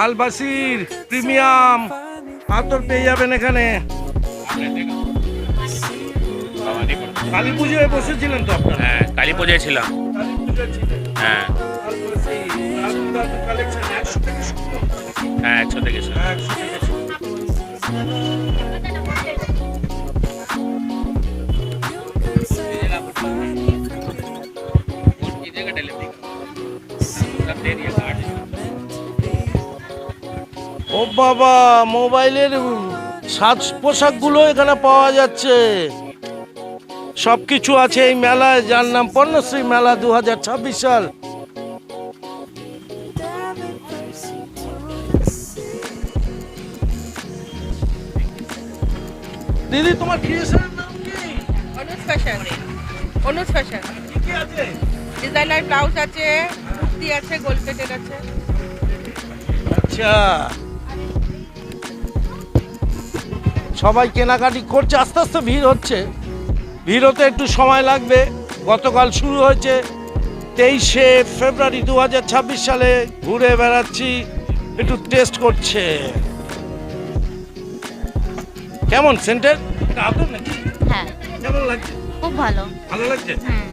আলবাসির premium আতর পেয়ে যাবেন এখানে। কালী পুজোয় বসেছিলেন তো আপনারা? হ্যাঁ, কালী পুজোয় ছিলাম। কালী পুজোয় ছিলেন। হ্যাঁ আলবাসি, দারুণ কালেকশন, 100 থেকে শুরু। হ্যাঁ, 100 থেকে শুরু। 100 থেকে শুরু। ও বাবা, মোবাইলের সাজ পোশাকগুলো এখানে পাওয়া যাচ্ছে। সবকিছু আছে এই মেলায়, যার নাম পণ্যশ্রী মেলা 2026 সাল। দিদি, তোমার ক্রিয়েশনের নাম কি? অনুজ ফ্যাশন। অনুজ ফ্যাশন। কি কি আছে? ডিজাইনার ব্লাউজ আছে, কুর্তি আছে, গোল প্লেটেড আছে। আচ্ছা, সবাই কেনাকাটি করছে, আস্তে আস্তে ভিড় হচ্ছে। ভিড় হতে একটু সময় লাগবে। গতকাল শুরু হয়েছে, 23শে ফেব্রুয়ারি 2026 সালে। ঘুরে বেড়াচ্ছি, একটু টেস্ট করছে। কেমন সেন্টার? আদর নাকি? হ্যাঁ, কেমন লাগছে? খুব ভালো। ভালো লাগছে?